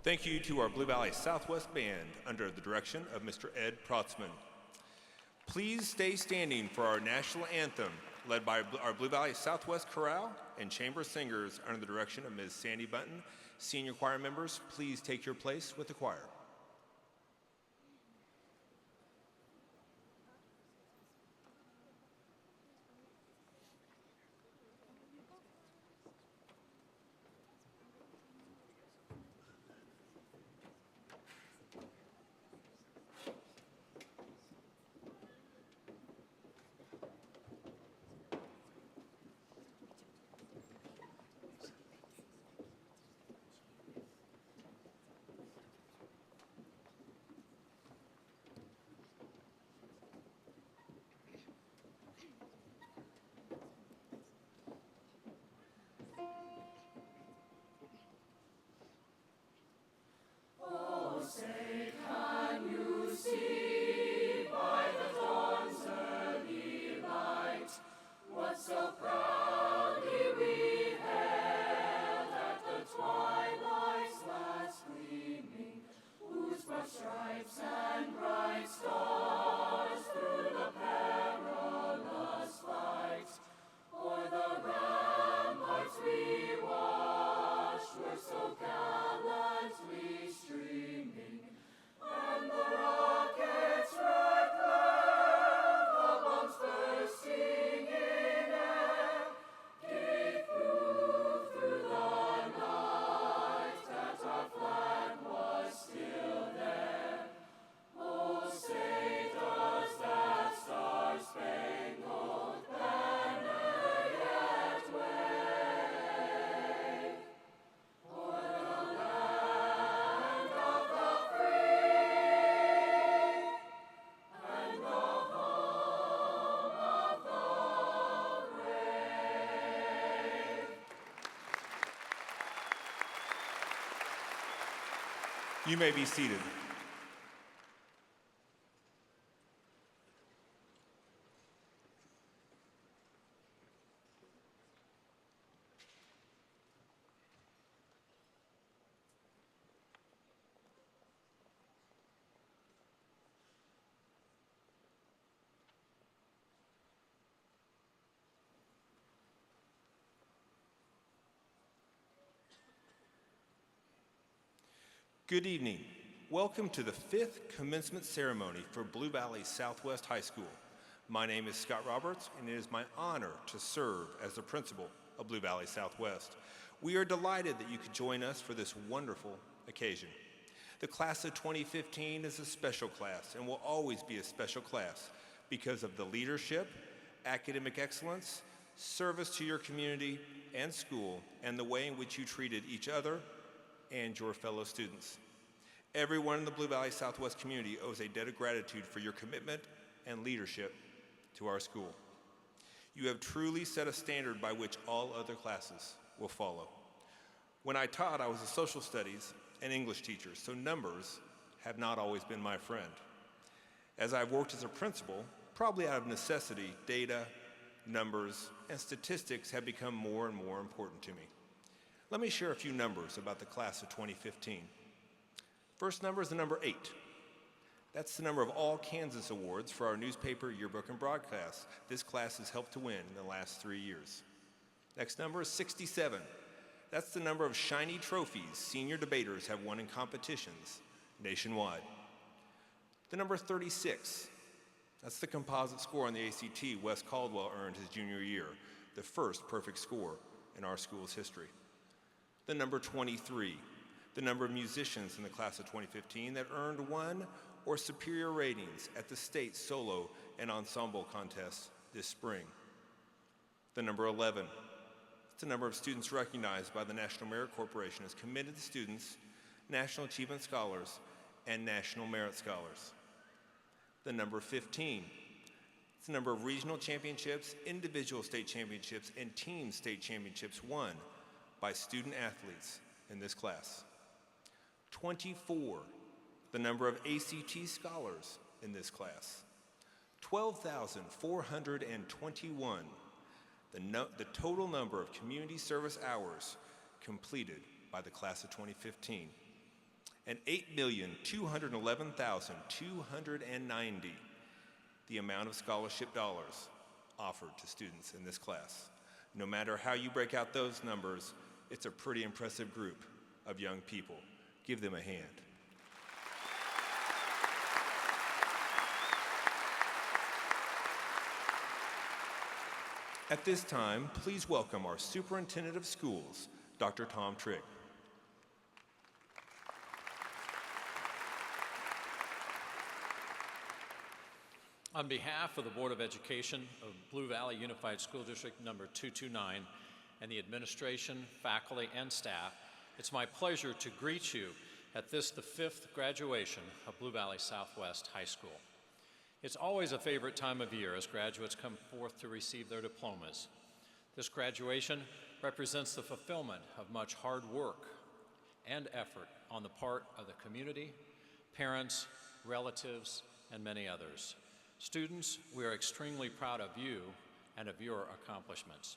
Thank you to our Blue Valley Southwest Band under the direction of Mr. Ed Protzman. Please stay standing for our national anthem led by our Blue Valley Southwest Chorale and Chamber Singers under the direction of Ms. Sandy Button. Senior choir members, please take your place with the choir. You may be seated. Good evening. Welcome to the 5th commencement ceremony for Blue Valley Southwest High School. My name is Scott Roberts, and it is my honor to serve as the principal of Blue Valley Southwest. We are delighted that you could join us for this wonderful occasion. The class of 2015 is a special class and will always be a special class because of the leadership, academic excellence, service to your community and school, and the way in which you treated each other and your fellow students. Everyone in the Blue Valley Southwest community owes a debt of gratitude for your commitment and leadership to our school. You have truly set a standard by which all other classes will follow. When I taught, I was a social studies and English teacher, so numbers have not always been my friend. As I've worked as a principal, probably out of necessity, data, numbers, and statistics have become more and more important to me. Let me share a few numbers about the class of 2015. First number is the number 8. That's the number of all Kansas awards for our newspaper, yearbook, and broadcast this class has helped to win in the last 3 years. Next number is 67. That's the number of shiny trophies senior debaters have won in competitions nationwide. The number 36. That's the composite score on the ACT Wes Caldwell earned his junior year, the first perfect score in our school's history. The number 23, the number of musicians in the class of 2015 that earned 1 or superior ratings at the state solo and ensemble contests this spring. The number 11, it's the number of students recognized by the National Merit Corporation as committed students, National Achievement Scholars, and National Merit Scholars. The number 15, it's the number of regional championships, individual state championships, and team state championships won by student athletes in this class. 24, the number of ACT scholars in this class. 12,421, the total number of community service hours completed by the class of 2015. and 8,211,290 the amount of scholarship dollars offered to students in this class. No matter how you break out those numbers, it's a pretty impressive group of young people. Give them a hand. At this time, please welcome our Superintendent of Schools, Dr. Tom Trigg. On behalf of the Board of Education of Blue Valley Unified School District number 229 and the administration, faculty, and staff, it's my pleasure to greet you at the 5th graduation of Blue Valley Southwest High School. It's always a favorite time of year as graduates come forth to receive their diplomas. This graduation represents the fulfillment of much hard work and effort on the part of the community, parents, relatives, and many others. Students, we are extremely proud of you and of your accomplishments.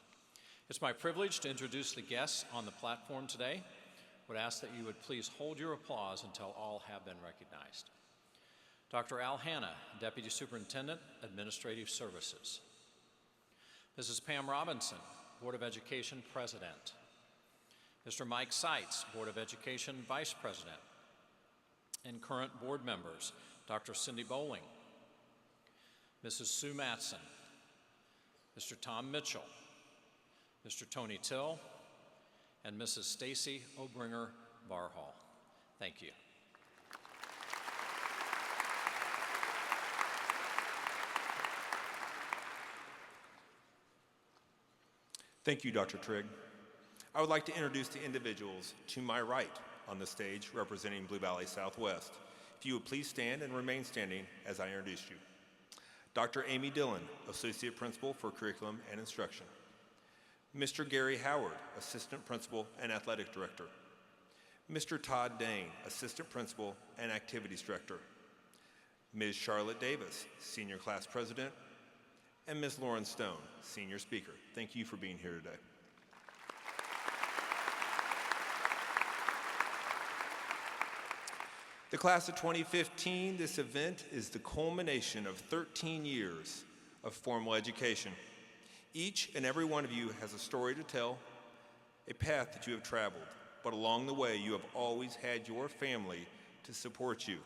It's my privilege to introduce the guests on the platform today. I would ask that you would please hold your applause until all have been recognized. Dr. Al Hanna, Deputy Superintendent, Administrative Services. Mrs. Pam Robinson, Board of Education President. Mr. Mike Seitz, Board of Education Vice President. And current board members, Dr. Cindy Bowling, Mrs. Sue Matson, Mr. Tom Mitchell, Mr. Tony Till, and Mrs. Stacy Obringer Barhall. Thank you. Thank you, Dr. Trigg. I would like to introduce the individuals to my right on the stage representing Blue Valley Southwest. If you would please stand and remain standing as I introduce you. Dr. Amy Dillon, Associate Principal for Curriculum and Instruction. Mr. Gary Howard, Assistant Principal and Athletic Director. Mr. Todd Dane, Assistant Principal and Activities Director. Ms. Charlotte Davis, Senior Class President. And Ms. Lauren Stone, Senior Speaker. Thank you for being here today. The class of 2015, this event is the culmination of 13 years of formal education. Each and every one of you has a story to tell, a path that you have traveled, but along the way you have always had your family to support you.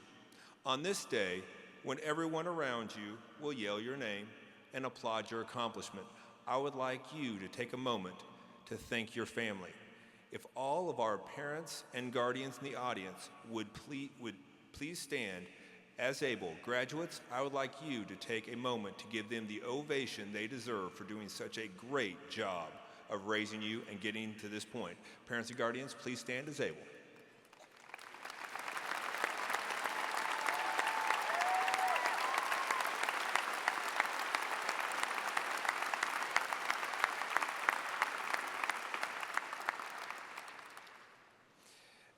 On this day, when everyone around you will yell your name and applaud your accomplishment, I would like you to take a moment to thank your family. If all of our parents and guardians in the audience would please stand as able. Graduates, I would like you to take a moment to give them the ovation they deserve for doing such a great job of raising you and getting to this point. Parents and guardians, please stand as able.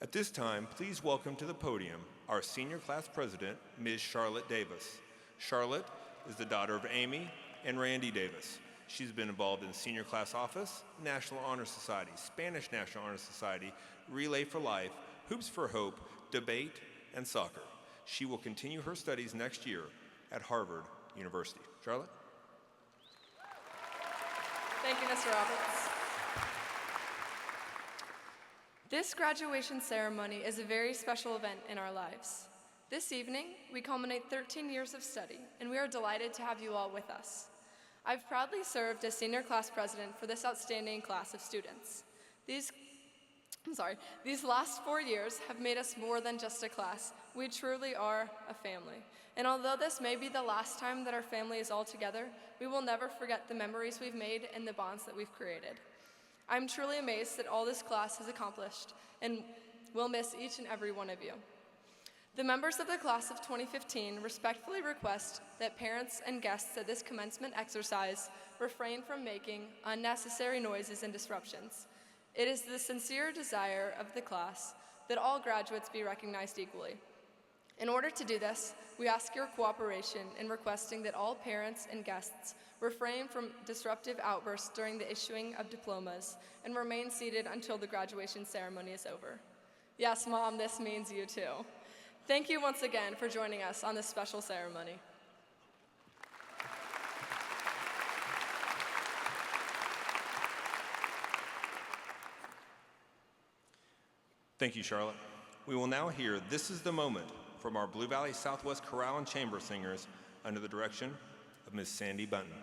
At this time, please welcome to the podium our Senior Class President, Ms. Charlotte Davis. Charlotte is the daughter of Amy and Randy Davis. She's been involved in Senior Class Office, National Honor Society, Spanish National Honor Society, Relay for Life, Hoops for Hope, Debate, and Soccer. She will continue her studies next year at Harvard University. Charlotte? Thank you, Mr. Roberts. This graduation ceremony is a very special event in our lives. This evening, we culminate 13 years of study, and we are delighted to have you all with us. I've proudly served as Senior Class President for this outstanding class of students. These last 4 years have made us more than just a class. We truly are a family. And although this may be the last time that our family is all together, we will never forget the memories we've made and the bonds that we've created. I'm truly amazed at all this class has accomplished, and will miss each and every one of you. The members of the class of 2015 respectfully request that parents and guests at this commencement exercise refrain from making unnecessary noises and disruptions. It is the sincere desire of the class that all graduates be recognized equally. In order to do this, we ask your cooperation in requesting that all parents and guests refrain from disruptive outbursts during the issuing of diplomas and remain seated until the graduation ceremony is over. Yes, Mom, this means you too. Thank you once again for joining us on this special ceremony. Thank you, Charlotte. We will now hear This Is the Moment from our Blue Valley Southwest Chorale and Chamber Singers under the direction of Ms. Sandy Bunton.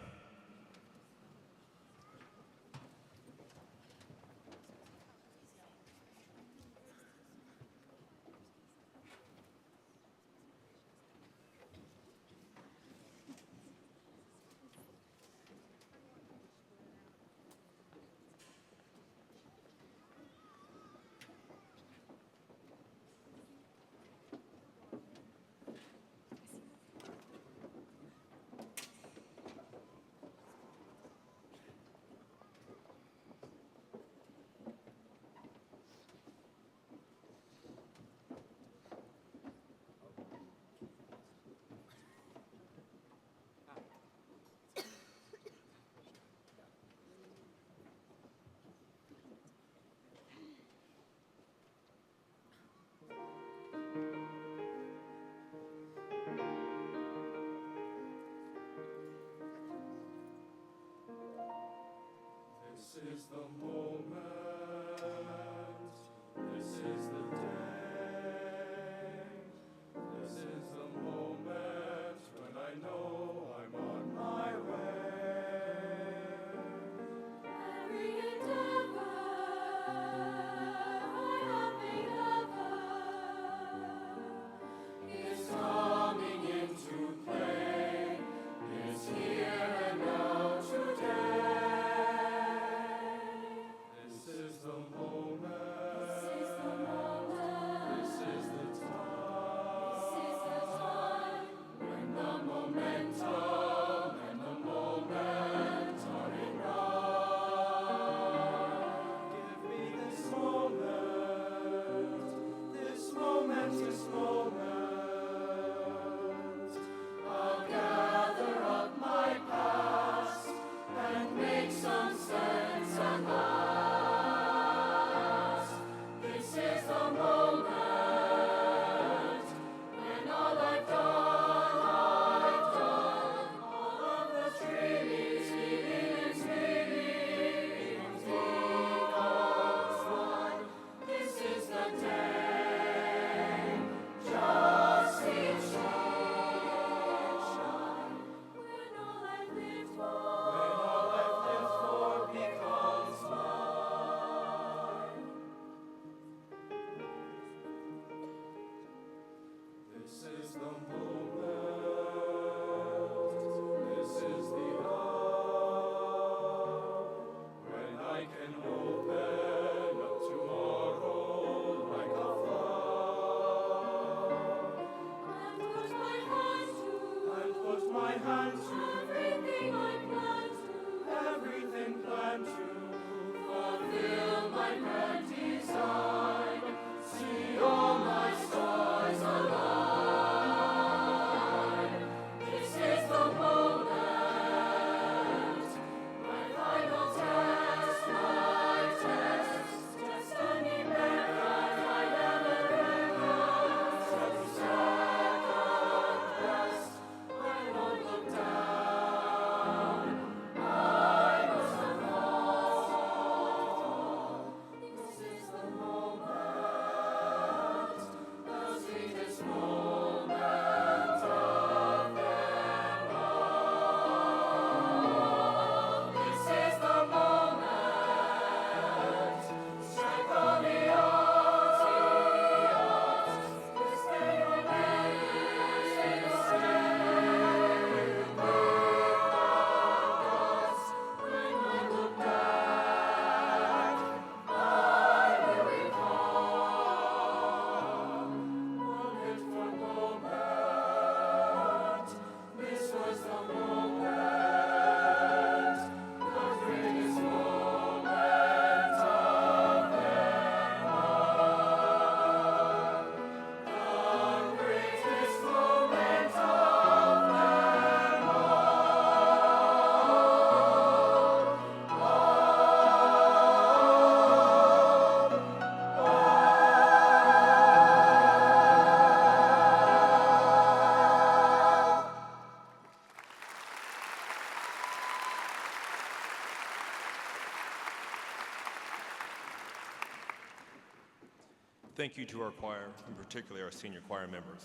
Thank you to our choir, and particularly our senior choir members.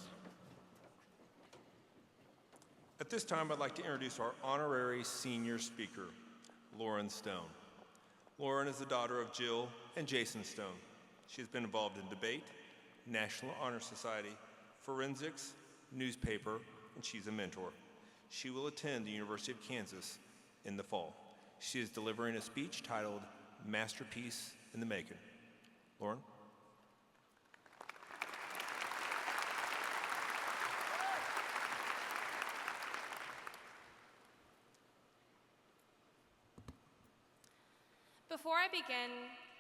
At this time, I'd like to introduce our honorary senior speaker, Lauren Stone. Lauren is the daughter of Jill and Jason Stone. She has been involved in debate, National Honor Society, forensics, newspaper, and she's a mentor. She will attend the University of Kansas in the fall. She is delivering a speech titled Masterpiece in the Making. Lauren? Before I begin,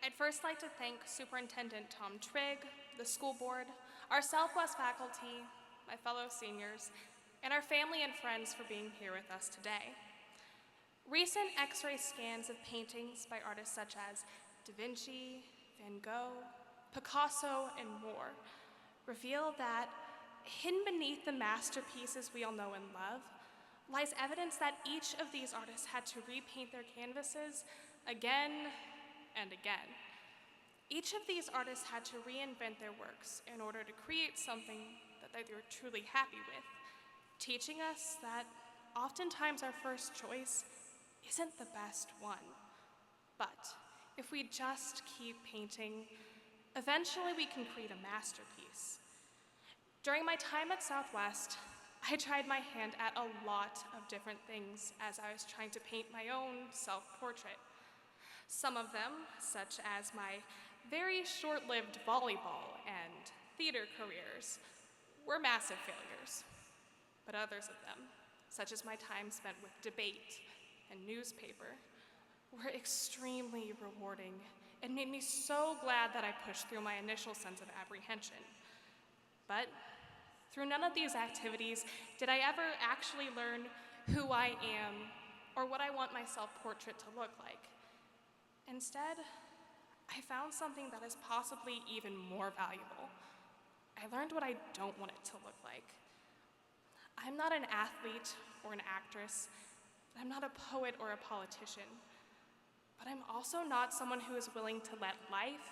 I'd first like to thank Superintendent Tom Trigg, the school board, our Southwest faculty, my fellow seniors, and our family and friends for being here with us today. Recent X-ray scans of paintings by artists such as Da Vinci, Van Gogh, Picasso, and more reveal that hidden beneath the masterpieces we all know and love lies evidence that each of these artists had to repaint their canvases again and again. Each of these artists had to reinvent their works in order to create something that they were truly happy with, teaching us that oftentimes our first choice isn't the best one. But if we just keep painting, eventually we can create a masterpiece. During my time at Southwest, I tried my hand at a lot of different things as I was trying to paint my own self-portrait. Some of them, such as my very short-lived volleyball and theater careers, were massive failures. But others of them, such as my time spent with debate and newspaper, were extremely rewarding and made me so glad that I pushed through my initial sense of apprehension. But through none of these activities did I ever actually learn who I am or what I want my self-portrait to look like. Instead, I found something that is possibly even more valuable. I learned what I don't want it to look like. I'm not an athlete or an actress. I'm not a poet or a politician. But I'm also not someone who is willing to let life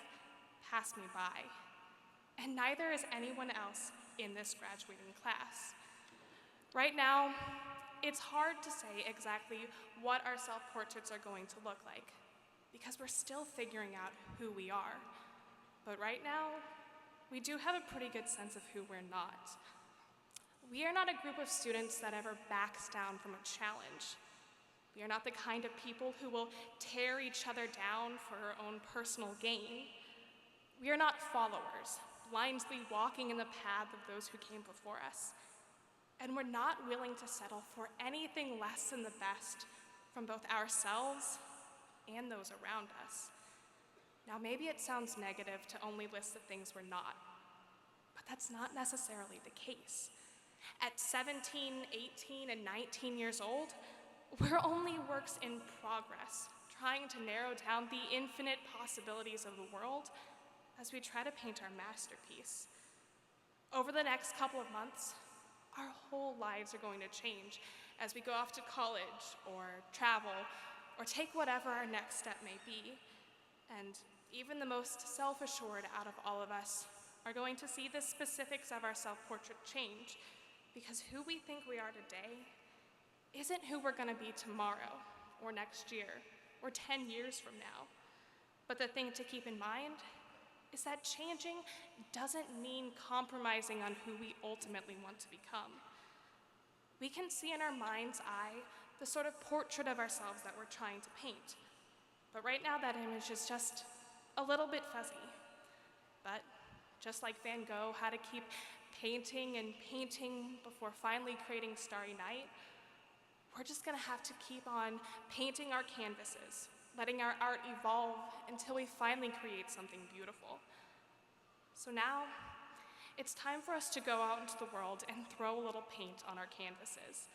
pass me by. And neither is anyone else in this graduating class. Right now, it's hard to say exactly what our self-portraits are going to look like, because we're still figuring out who we are. But right now, we do have a pretty good sense of who we're not. We are not a group of students that ever backs down from a challenge. We are not the kind of people who will tear each other down for our own personal gain. We are not followers, blindly walking in the path of those who came before us. And we're not willing to settle for anything less than the best from both ourselves and those around us. Now, maybe it sounds negative to only list the things we're not, but that's not necessarily the case. At 17, 18, and 19 years old, we're only works in progress, trying to narrow down the infinite possibilities of the world as we try to paint our masterpiece. Over the next couple of months, our whole lives are going to change as we go off to college or travel or take whatever our next step may be. And even the most self-assured out of all of us are going to see the specifics of our self-portrait change, because who we think we are today isn't who we're gonna be tomorrow or next year or 10 years from now. But the thing to keep in mind is that changing doesn't mean compromising on who we ultimately want to become. We can see in our mind's eye the sort of portrait of ourselves that we're trying to paint. But right now that image is just a little bit fuzzy. But just like Van Gogh had to keep painting and painting before finally creating Starry Night, we're just gonna have to keep on painting our canvases, letting our art evolve until we finally create something beautiful. So now, it's time for us to go out into the world and throw a little paint on our canvases.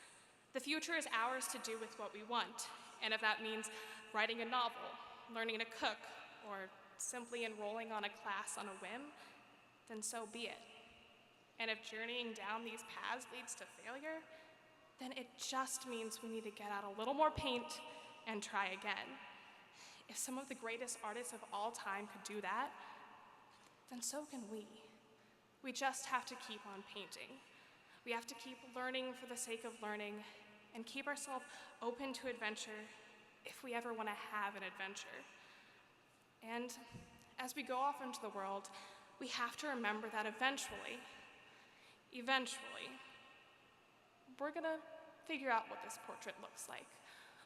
The future is ours to do with what we want, and if that means writing a novel, learning to cook, or simply enrolling on a class on a whim, then so be it. And if journeying down these paths leads to failure, then it just means we need to get out a little more paint and try again. If some of the greatest artists of all time could do that, then so can we. We just have to keep on painting. We have to keep learning for the sake of learning and keep ourselves open to adventure if we ever want to have an adventure. And as we go off into the world, we have to remember that eventually, we're gonna figure out what this portrait looks like.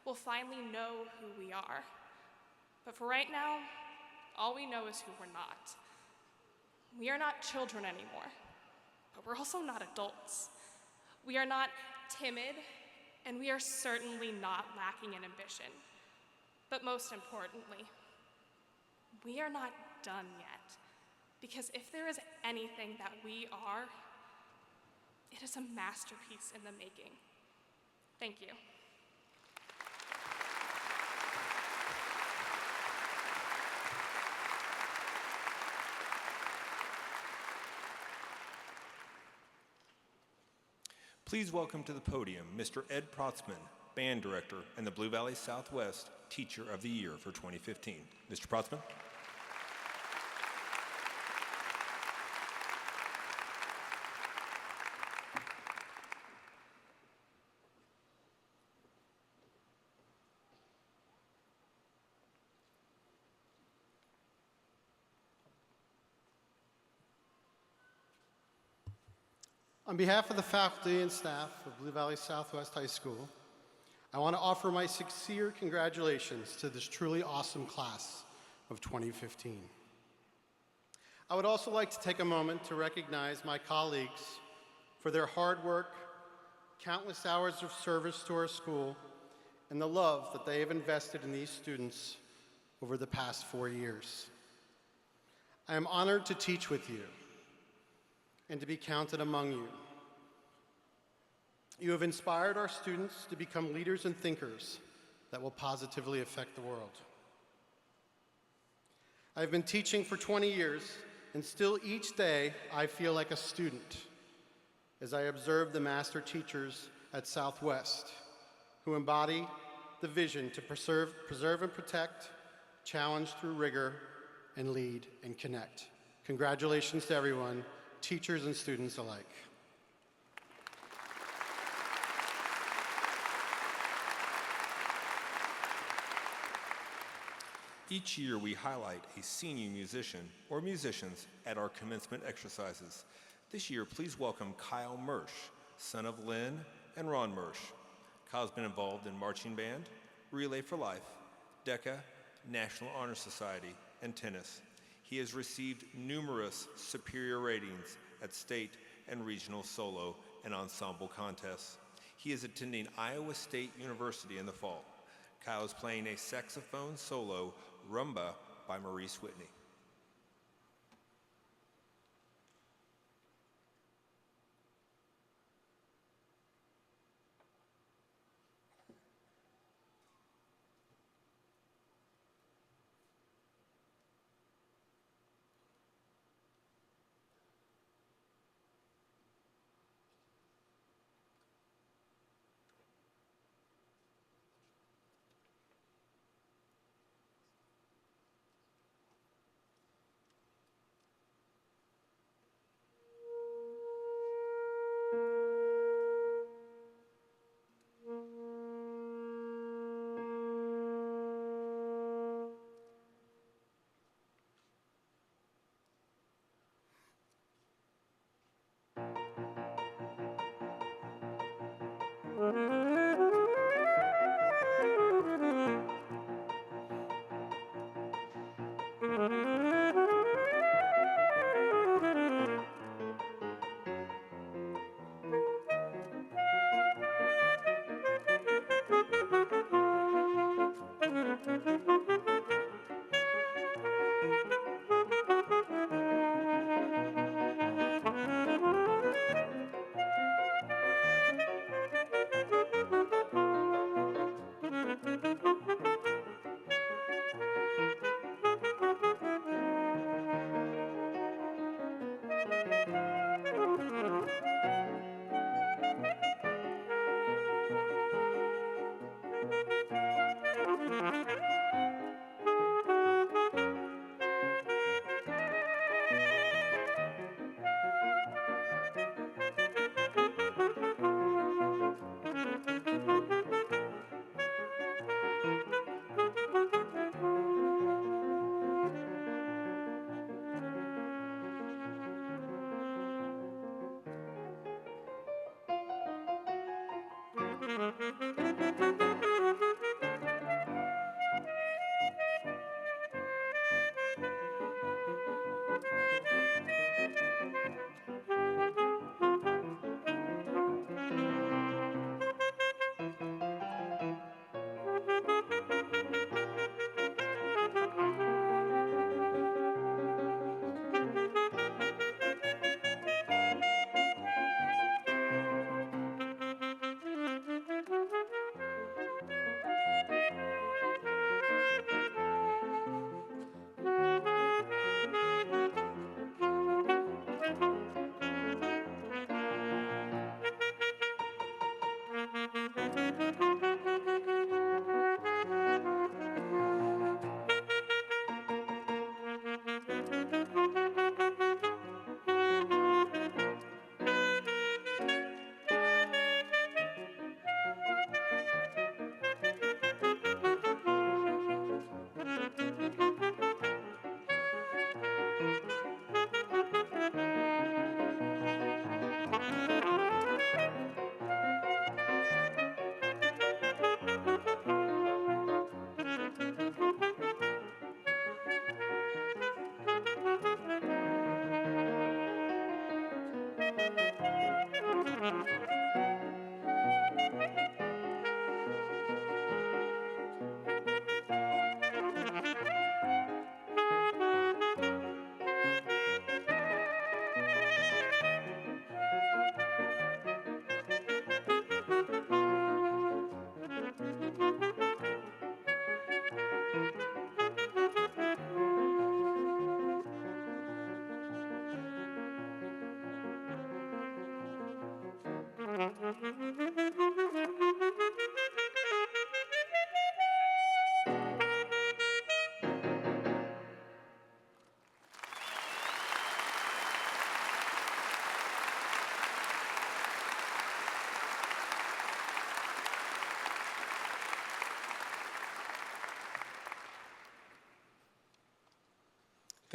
We'll finally know who we are. But for right now, all we know is who we're not. We are not children anymore, but we're also not adults. We are not timid, and we are certainly not lacking in ambition. But most importantly, we are not done yet. Because if there is anything that we are, it is a masterpiece in the making. Thank you. Please welcome to the podium Mr. Ed Protzman, Band Director and the Blue Valley Southwest Teacher of the Year for 2015. Mr. Protzman. On behalf of the faculty and staff of Blue Valley Southwest High School, I want to offer my sincere congratulations to this truly awesome class of 2015. I would also like to take a moment to recognize my colleagues for their hard work, countless hours of service to our school, and the love that they have invested in these students over the past 4 years. I am honored to teach with you and to be counted among you. You have inspired our students to become leaders and thinkers that will positively affect the world. I've been teaching for 20 years, and still each day I feel like a student as I observe the master teachers at Southwest who embody the vision to preserve and protect, challenge through rigor, and lead and connect. Congratulations to everyone, teachers and students alike. Each year we highlight a senior musician or musicians at our commencement exercises. This year, please welcome Kyle Mersch, son of Lynn and Ron Mersch. Kyle's been involved in marching band, Relay for Life, DECA, National Honor Society, and tennis. He has received numerous superior ratings at state and regional solo and ensemble contests. He is attending Iowa State University in the fall. Kyle is playing a saxophone solo, Rumba, by Maurice Whitney.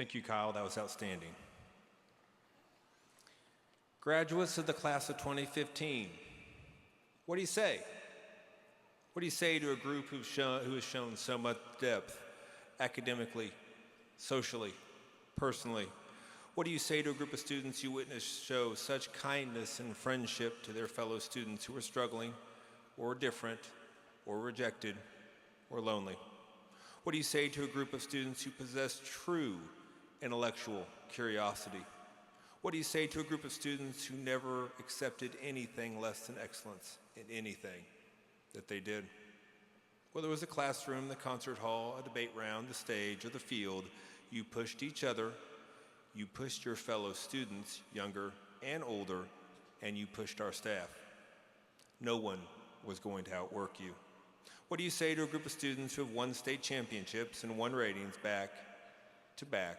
Thank you, Kyle. That was outstanding. Graduates of the class of 2015, what do you say? What do you say to a group who has shown so much depth academically, socially, personally? What do you say to a group of students you witnessed show such kindness and friendship to their fellow students who are struggling or different or rejected or lonely? What do you say to a group of students who possess true intellectual curiosity? What do you say to a group of students who never accepted anything less than excellence in anything that they did? Whether it was a classroom, the concert hall, a debate round, the stage, or the field, you pushed each other, you pushed your fellow students, younger and older, and you pushed our staff. No one was going to outwork you. What do you say to a group of students who have won state championships and won ratings back to back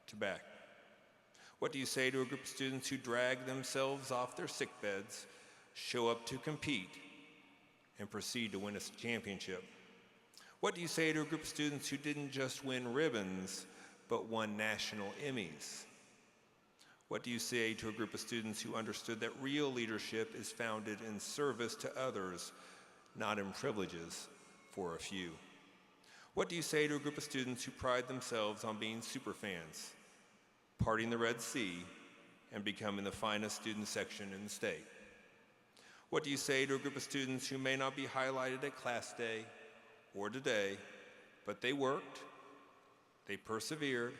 to back? What do you say to a group of students who drag themselves off their sick beds, show up to compete, and proceed to win a championship? What do you say to a group of students who didn't just win ribbons, but won national Emmys? What do you say to a group of students who understood that real leadership is founded in service to others, not in privileges for a few? What do you say to a group of students who pride themselves on being superfans, parting the Red Sea, and becoming the finest student section in the state? What do you say to a group of students who may not be highlighted at class day or today, but they worked, they persevered,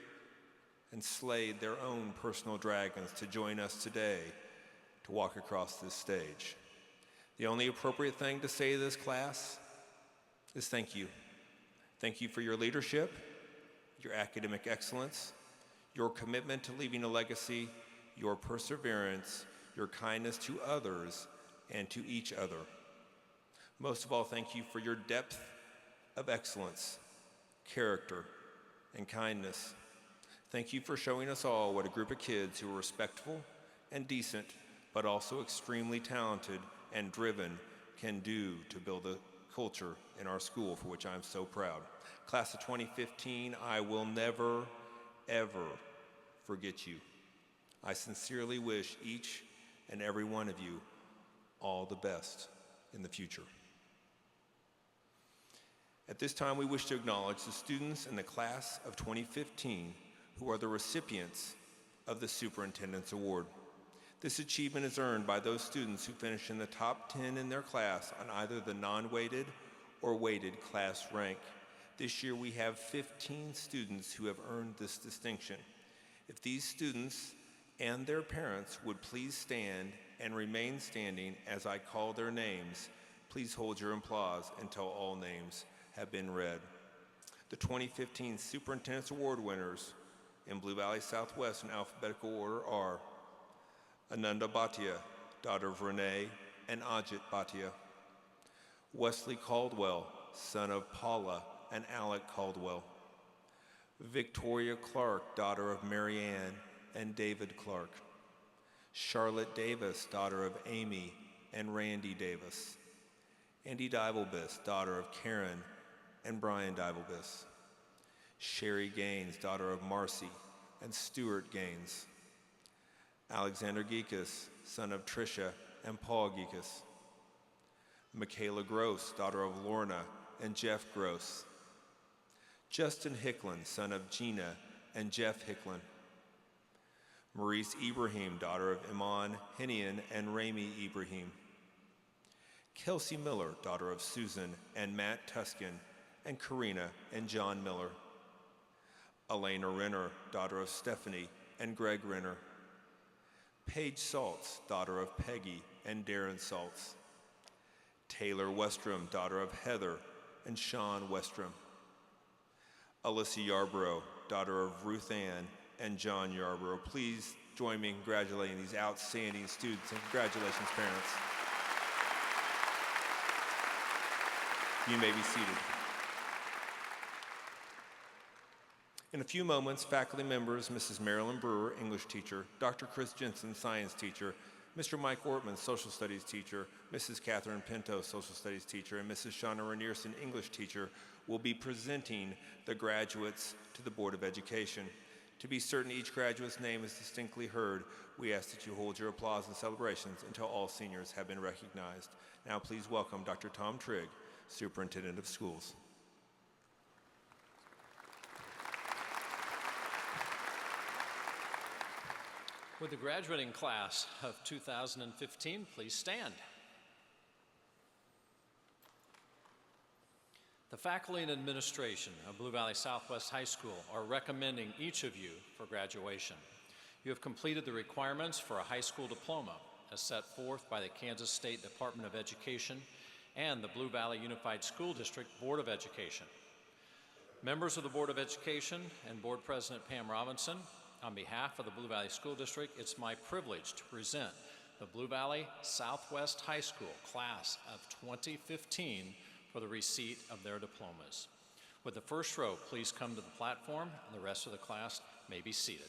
and slayed their own personal dragons to join us today to walk across this stage? The only appropriate thing to say to this class is thank you. Thank you for your leadership, your academic excellence, your commitment to leaving a legacy, your perseverance, your kindness to others and to each other. Most of all, thank you for your depth of excellence, character, and kindness. Thank you for showing us all what a group of kids who are respectful and decent, but also extremely talented and driven can do to build a culture in our school for which I'm so proud. Class of 2015, I will never, ever forget you. I sincerely wish each and every one of you all the best in the future. At this time, we wish to acknowledge the students in the class of 2015 who are the recipients of the Superintendent's Award. This achievement is earned by those students who finish in the top 10 in their class on either the non-weighted or weighted class rank. This year, we have 15 students who have earned this distinction. If these students and their parents would please stand and remain standing as I call their names, please hold your applause until all names have been read. The 2015 Superintendent's Award winners in Blue Valley Southwest in alphabetical order are Ananda Bhatia, daughter of Renee and Ajit Bhatia; Wesley Caldwell, son of Paula and Alec Caldwell; Victoria Clark, daughter of Marianne and David Clark; Charlotte Davis, daughter of Amy and Randy Davis; Andy Divelbis, daughter of Karen and Brian Divelbis; Sherry Gaines, daughter of Marcy and Stuart Gaines; Alexander Geekus, son of Tricia and Paul Geekus; Michaela Gross, daughter of Lorna and Jeff Gross; Justin Hicklin, son of Gina and Jeff Hicklin; Maurice Ibrahim, daughter of Iman Hinian and Rami Ibrahim; Kelsey Miller, daughter of Susan and Matt Tuskin and Karina and John Miller; Elena Renner, daughter of Stephanie and Greg Renner; Paige Saltz, daughter of Peggy and Darren Saltz; Taylor Westrom, daughter of Heather and Sean Westrom; Alyssa Yarborough, daughter of Ruth Ann and John Yarborough. Please join me in congratulating these outstanding students, and congratulations, parents. You may be seated. In a few moments, faculty members, Mrs. Marilyn Brewer, English teacher, Dr. Chris Jensen, science teacher, Mr. Mike Ortman, social studies teacher, Mrs. Catherine Pinto, social studies teacher, and Mrs. Shauna Ranierson, English teacher, will be presenting the graduates to the Board of Education. To be certain each graduate's name is distinctly heard, we ask that you hold your applause and celebrations until all seniors have been recognized. Now please welcome Dr. Tom Trigg, Superintendent of Schools. Would the graduating class of 2015 please stand? The faculty and administration of Blue Valley Southwest High School are recommending each of you for graduation. You have completed the requirements for a high school diploma as set forth by the Kansas State Department of Education and the Blue Valley Unified School District Board of Education. Members of the Board of Education and Board President Pam Robinson, on behalf of the Blue Valley School District, it's my privilege to present the Blue Valley Southwest High School class of 2015 for the receipt of their diplomas. Would the first row please come to the platform, and the rest of the class may be seated.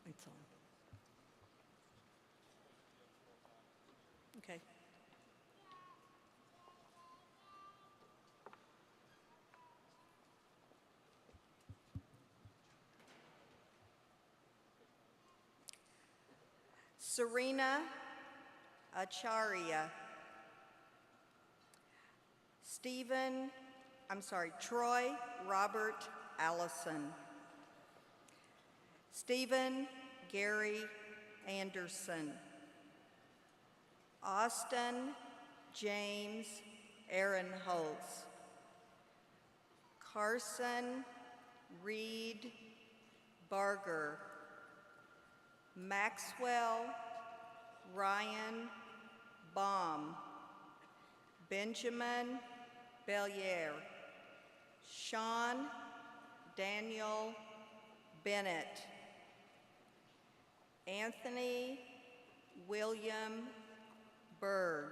It's on. Okay. Serena Acharya. Troy Robert Allison. Stephen Gary Anderson. Austin James Aaron Holtz. Carson Reed Barger. Maxwell Ryan Baum. Benjamin Bellier. Sean Daniel Bennett. Anthony William Berg.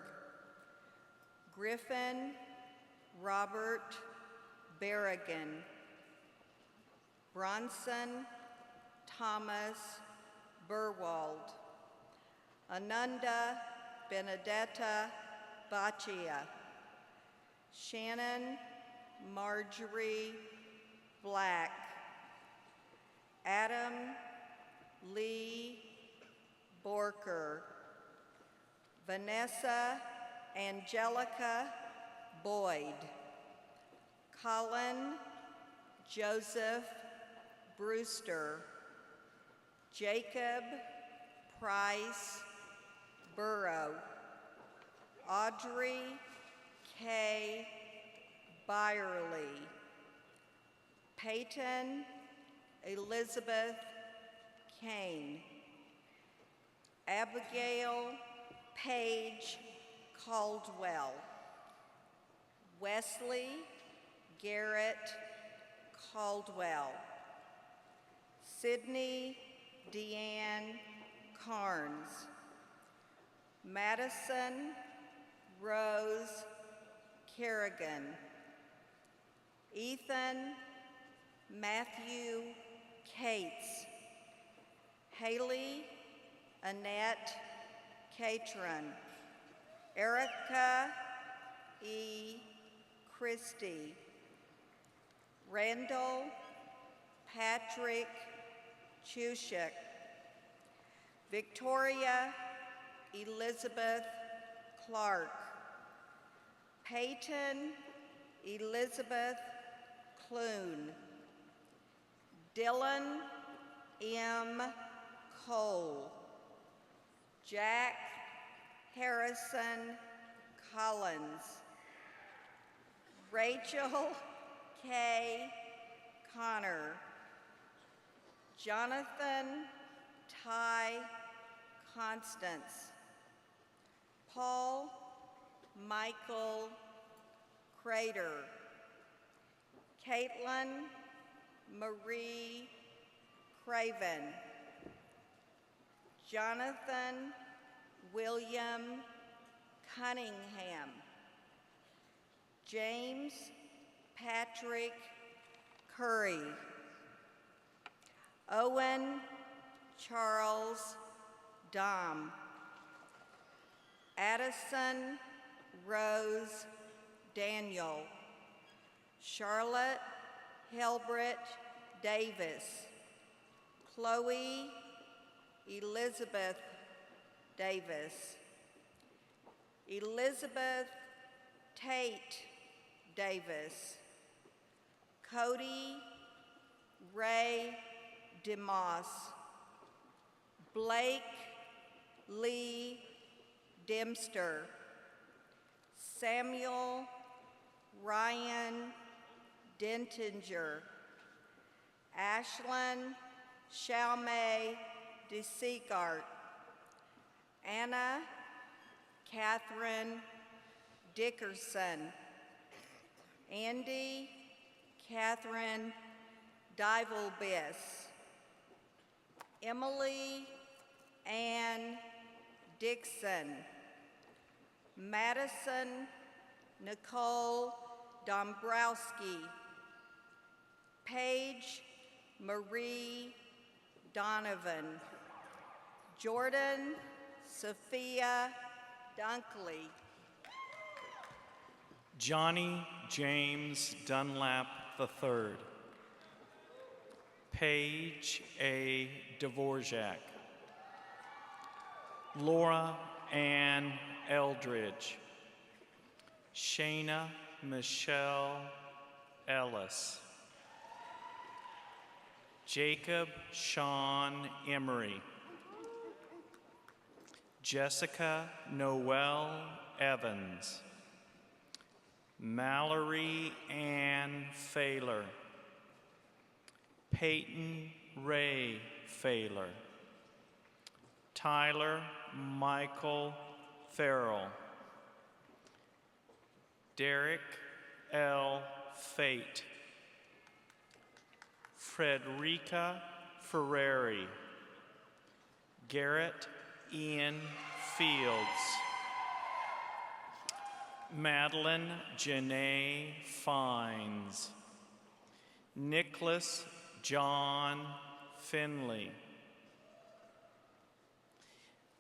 Griffin Robert Berrigan. Bronson Thomas Burwald. Ananda Benedetta Baccia. Shannon Marjorie Black. Adam Lee Borker, Vanessa Angelica Boyd, Colin Joseph Brewster, Jacob Price Burrow, Audrey K. Byerly, Peyton Elizabeth Kane, Abigail Page Caldwell, Wesley Garrett Caldwell, Sydney Deanne Carnes, Madison Rose Kerrigan, Ethan Matthew Cates, Haley Annette Catron, Erica E. Christie, Randall Patrick Chushik, Victoria Elizabeth Clark, Peyton Elizabeth Clune, Dylan M. Cole, Jack Harrison Collins, Rachel K. Connor, Jonathan Ty Constance, Paul Michael Crater, Caitlin Marie Craven, Jonathan William Cunningham, James Patrick Curry, Owen Charles Dom, Addison Rose Daniel, Charlotte Helbrit Davis, Chloe Elizabeth Davis, Elizabeth Tate Davis, Cody Ray DeMoss, Blake Lee Dempster, Samuel Ryan Dentinger, Ashlyn Shalmay DeSeekart, Anna Catherine Dickerson, Andy Catherine Divalbis, Emily Ann Dixon, Madison Nicole Dombrowski, Paige Marie Donovan, Jordan Sophia Dunkley, Johnny James Dunlap III, Paige A. Dvorak, Laura Ann Eldridge, Shayna Michelle Ellis, Jacob Sean Emery, Jessica Noel Evans, Mallory Ann Failer, Peyton Ray Failer, Tyler Michael Farrell, Derek L. Fate, Frederica Ferreri, Garrett Ian Fields, Madeline Janae Fines, Nicholas John Finley,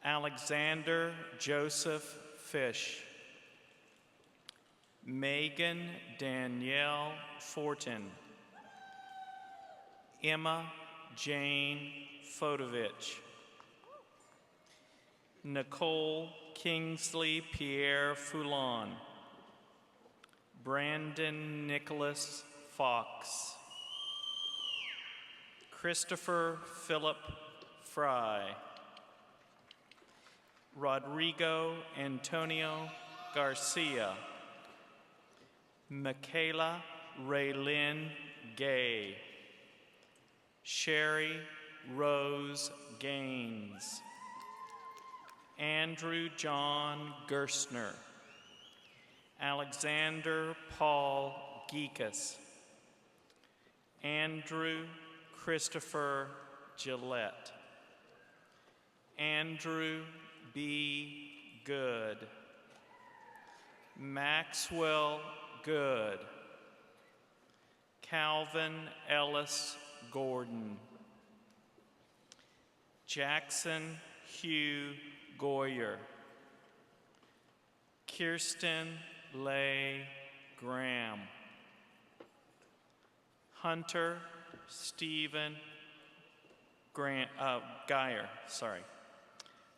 Alexander Joseph Fish, Megan Danielle Fortin, Emma Jane Fodovich. Nicole Kingsley Pierre Foulon. Brandon Nicholas Fox. Christopher Philip Fry. Rodrigo Antonio Garcia. Michaela Raylyn Gay. Sherry Rose Gaines. Andrew John Gerstner. Alexander Paul Geekus. Andrew Christopher Gillette. Andrew B. Good. Maxwell Good. Calvin Ellis Gordon. Jackson Hugh Goyer. Kirsten Leigh Graham. Hunter Stephen Geyer.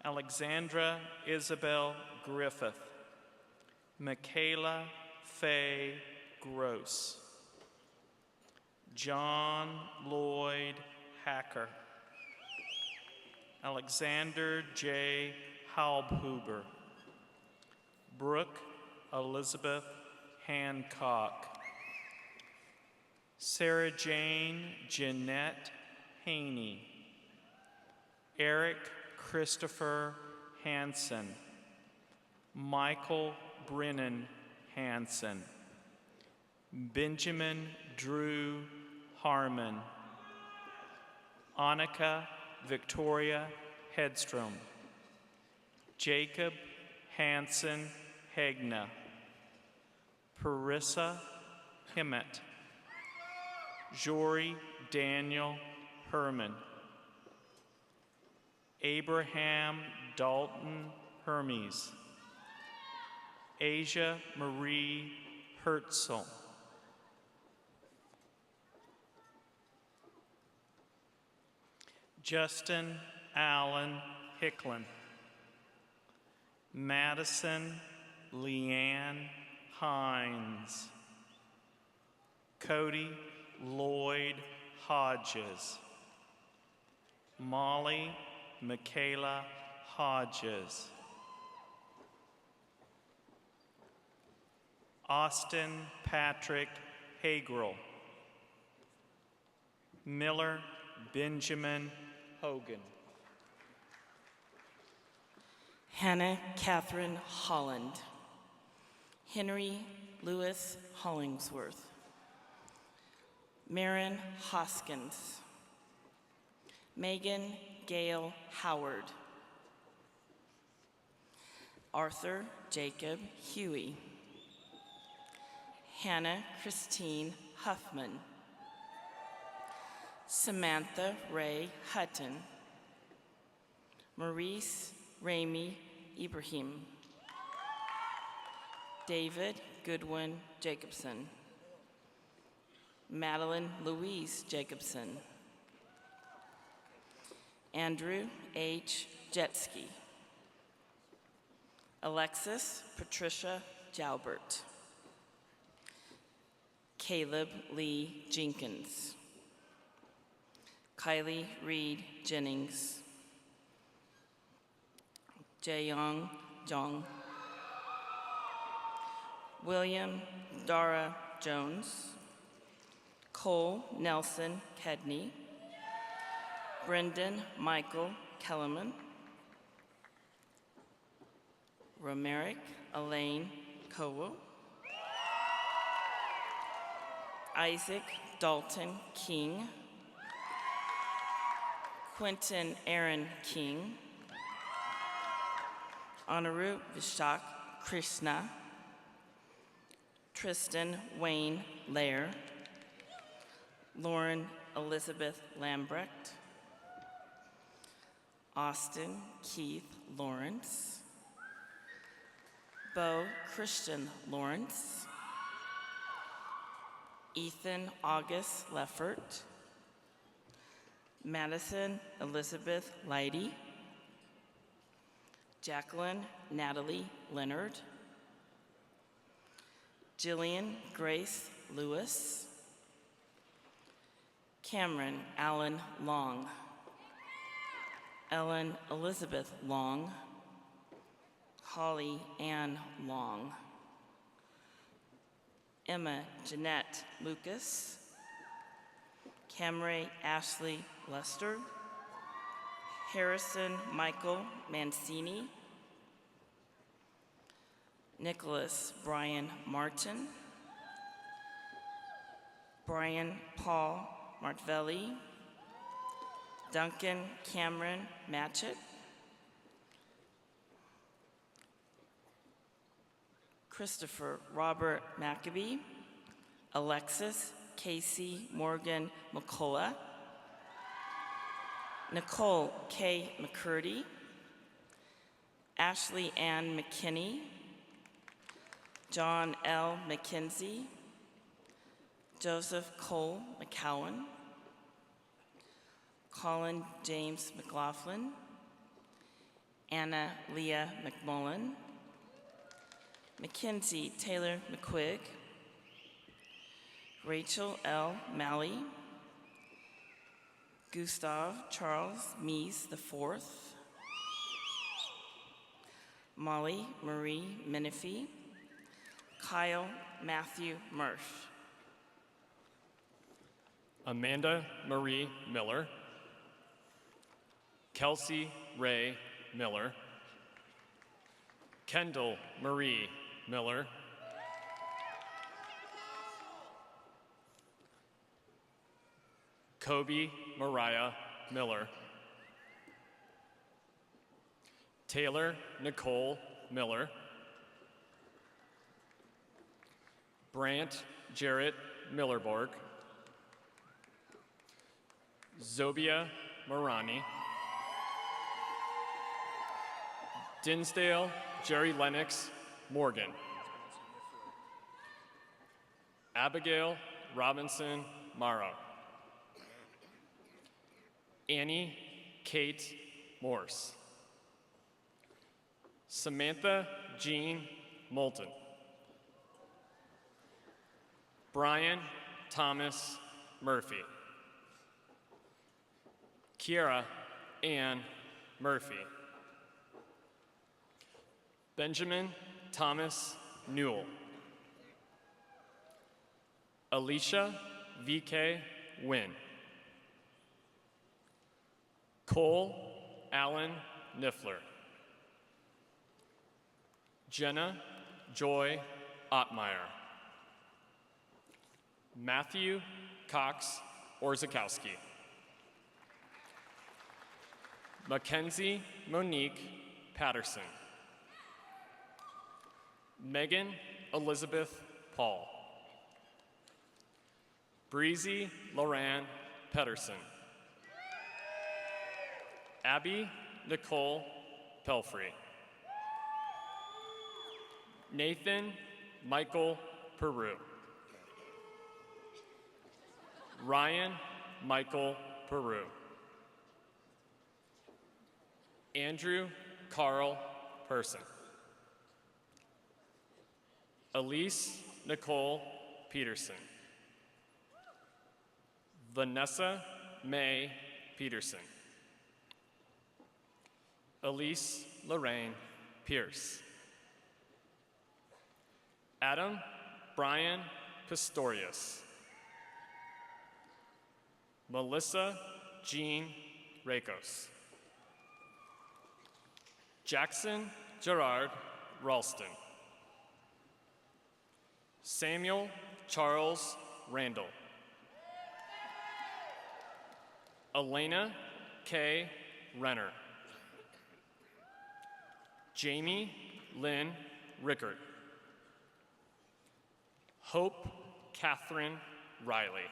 Alexandra Isabel Griffith. Michaela Faye Gross. John Lloyd Hacker. Alexander J. Halbhuber. Brooke Elizabeth Hancock. Sarah Jane Jeanette Haney. Eric Christopher Hansen. Michael Brennan Hansen. Benjamin Drew Harmon. Annika Victoria Hedstrom. Jacob Hansen Hegna. Parissa Hemmett. Jory Daniel Herman. Abraham Dalton Hermes. Asia Marie Herzl. Justin Allen Hicklin. Madison Leanne Hines. Cody Lloyd Hodges. Molly Michaela Hodges. Austin Patrick Hagrel. Miller Benjamin Hogan. Hannah Catherine Holland. Henry Lewis Hollingsworth. Marin Hoskins. Megan Gail Howard. Arthur Jacob Huey. Hannah Christine Huffman. Samantha Ray Hutton. Maurice Ramey Ibrahim. David Goodwin Jacobson. Madeline Louise Jacobson. Andrew H. Jetski. Alexis Patricia Jalbert. Caleb Lee Jenkins. Kylie Reed Jennings. Jaeyoung Jong. William Dara Jones. Cole Nelson Kedney. Brendan Michael Kellerman. Romerick Elaine Kowo. Isaac Dalton King. Quentin Aaron King. Anaru Vishak Krishna. Tristan Wayne Lair. Lauren Elizabeth Lambrecht. Austin Keith Lawrence. Bo Christian Lawrence. Ethan August Leffert. Madison Elizabeth Leidy, Jacqueline Natalie Leonard, Jillian Grace Lewis, Cameron Allen Long, Ellen Elizabeth Long, Holly Ann Long, Emma Jeanette Lucas, Camry Ashley Lester, Harrison Michael Mancini, Nicholas Brian Martin, Brian Paul Martvelli, Duncan Cameron Matchett, Christopher Robert Maccabee, Alexis Casey Morgan McCullough, Nicole K. McCurdy, Ashley Ann McKinney, John L. McKenzie, Joseph Cole McCowan, Colin James McLaughlin, Anna Leah McMullen, Mackenzie Taylor McQuigg, Rachel L. Malley, Gustav Charles Mies IV, Molly Marie Menifee, Kyle Matthew Murph, Amanda Marie Miller, Kelsey Ray Miller, Kendall Marie Miller, Kobe Mariah Miller, Taylor Nicole Miller, Brant Jarrett Millerborg, Zobia Marani, Dinsdale Jerry Lennox Morgan, Abigail Robinson Morrow, Annie Kate Morse, Samantha Jean Moulton, Brian Thomas Murphy, Kiara Ann Murphy, Benjamin Thomas Newell, Alicia V.K. Wynn, Cole Allen Niffler, Jenna Joy Ottmeyer, Matthew Cox Orzakowski, Mackenzie Monique Patterson, Megan Elizabeth Paul, Breezy Loran Pedersen, Abby Nicole Pelfrey, Nathan Michael Peru, Ryan Michael Peru, Andrew Carl Person, Elise Nicole Peterson, Vanessa May Peterson, Elise Lorraine Pierce, Adam Brian Pistorius, Melissa Jean Rakos, Jackson Gerard Ralston, Samuel Charles Randall, Elena K. Renner, Jamie Lynn Rickert, Hope Catherine Riley,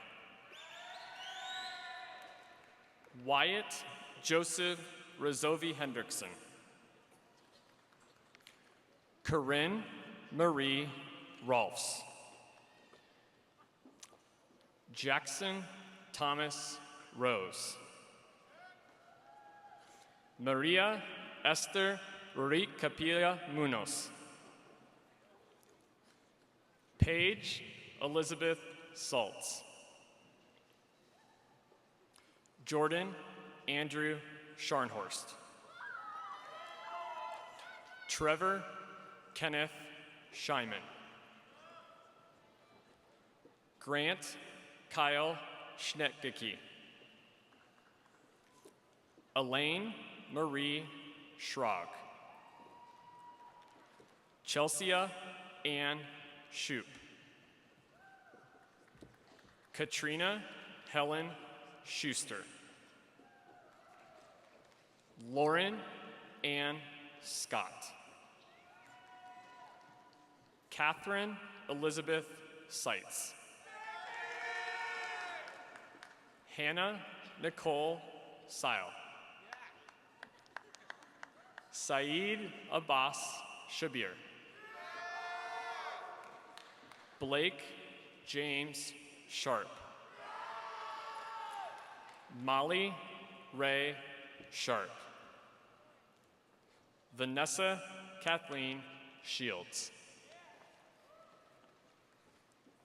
Wyatt Joseph Rozovi Hendrickson, Corinne Marie Rolfs, Jackson Thomas Rose, Maria Esther Rurik Capilla Munoz. Paige Elizabeth Saltz. Jordan Andrew Scharnhorst. Trevor Kenneth Scheiman. Grant Kyle Schnettgecke. Elaine Marie Schrog. Chelsea Ann Shoup. Katrina Helen Schuster. Lauren Ann Scott. Catherine Elizabeth Seitz. Hannah Nicole Sile. Saeed Abbas Shabir. Blake James Sharp. Molly Ray Sharp. Vanessa Kathleen Shields.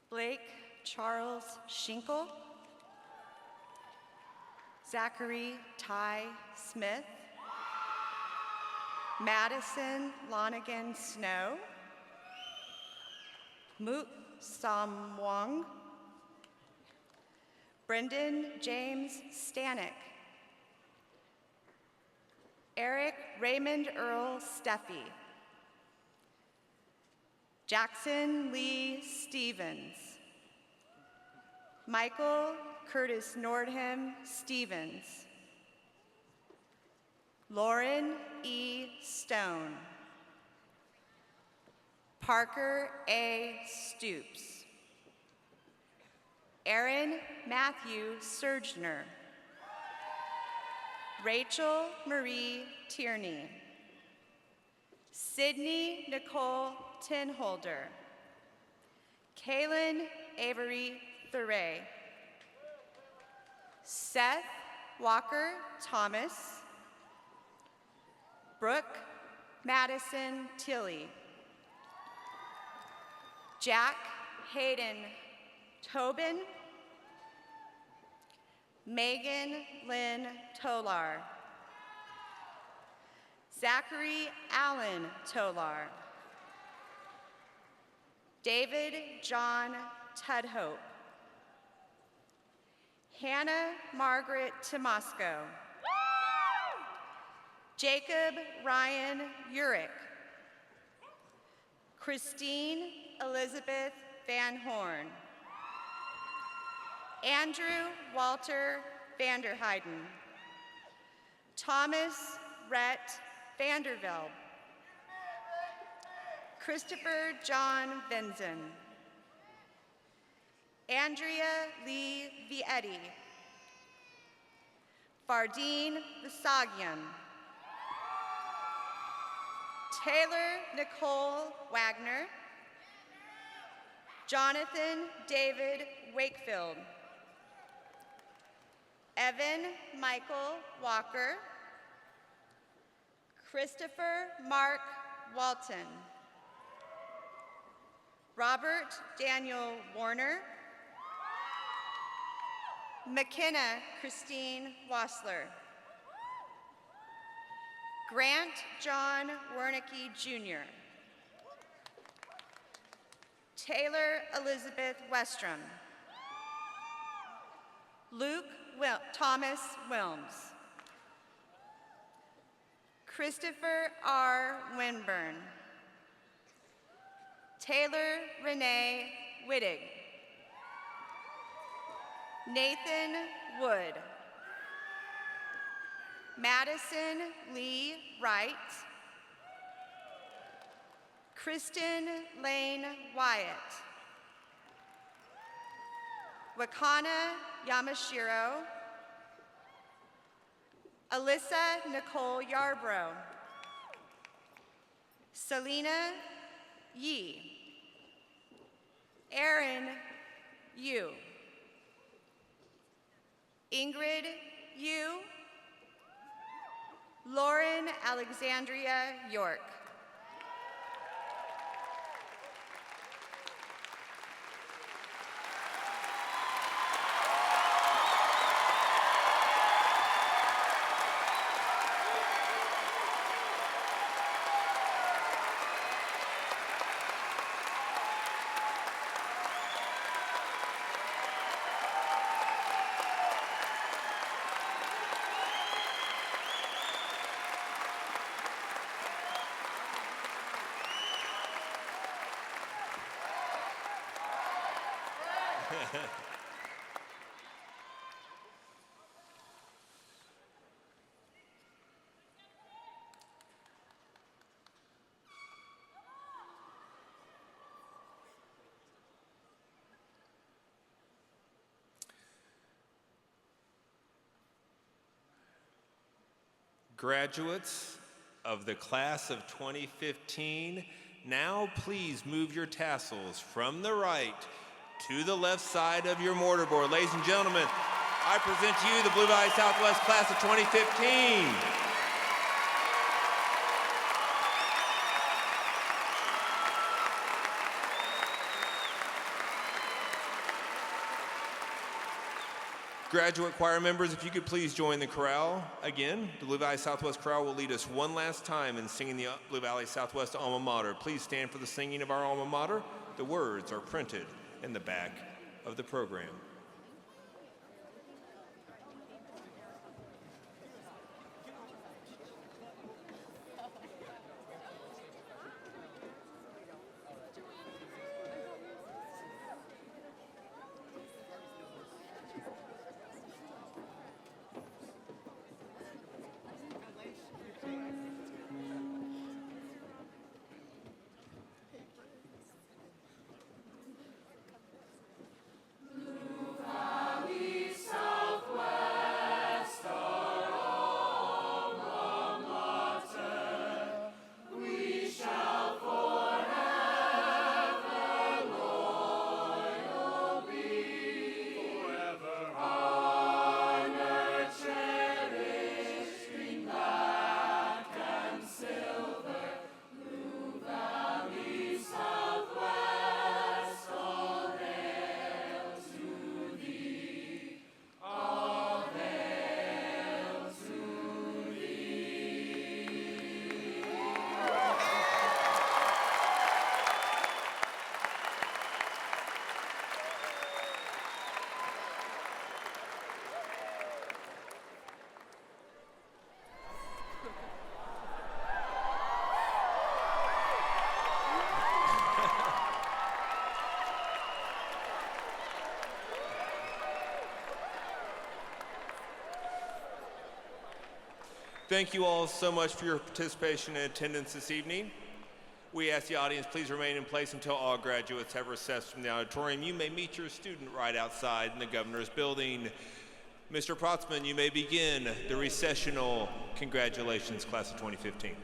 Blake Charles Schinkel. Zachary Ty Smith. Madison Lonigan Snow. Moot Sam Wong. Brendan James Stanek. Eric Raymond Earl Steffi. Jackson Lee Stevens. Michael Curtis Nordham Stevens. Lauren E. Stone. Parker A. Stoops. Aaron Matthew Surgener. Rachel Marie Tierney. Sydney Nicole Tinholder. Kaylin Avery Thuray. Seth Walker Thomas. Brooke Madison Tilley. Jack Hayden Tobin. Megan Lynn Tolar. Zachary Allen Tolar. David John Tudhope. Hannah Margaret Tomasco. Jacob Ryan Urick. Christine Elizabeth Van Horn. Andrew Walter Vanderheiden. Thomas Rhett Vandervelde. Christopher John Vinzen. Andrea Lee Vietti. Fardeen Visagian. Taylor Nicole Wagner. Jonathan David Wakefield. Evan Michael Walker. Christopher Mark Walton. Robert Daniel Warner. McKenna Christine Wassler. Grant John Wernicke Jr. Taylor Elizabeth Westrom. Luke Thomas Wilms. Christopher R. Winburn. Taylor Renee Wittig. Nathan Wood. Madison Lee Wright. Kristen Lane Wyatt. Wakana Yamashiro. Alyssa Nicole Yarbrough. Selena Yee. Aaron Yu. Ingrid Yu. Lauren Alexandria York. Graduates of the class of 2015, now please move your tassels from the right to the left side of your mortarboard. Ladies and gentlemen, I present to you the Blue Valley Southwest class of 2015. Graduate choir members, if you could please join the chorale again. The Blue Valley Southwest chorale will lead us one last time in singing the Blue Valley Southwest alma mater. Please stand for the singing of our alma mater. The words are printed in the back of the program. Thank you all so much for your participation and attendance this evening. We ask the audience please remain in place until all graduates have recessed from the auditorium. You may meet your student right outside in the governor's building. Mr. Protzman, you may begin the recessional congratulations, class of 2015.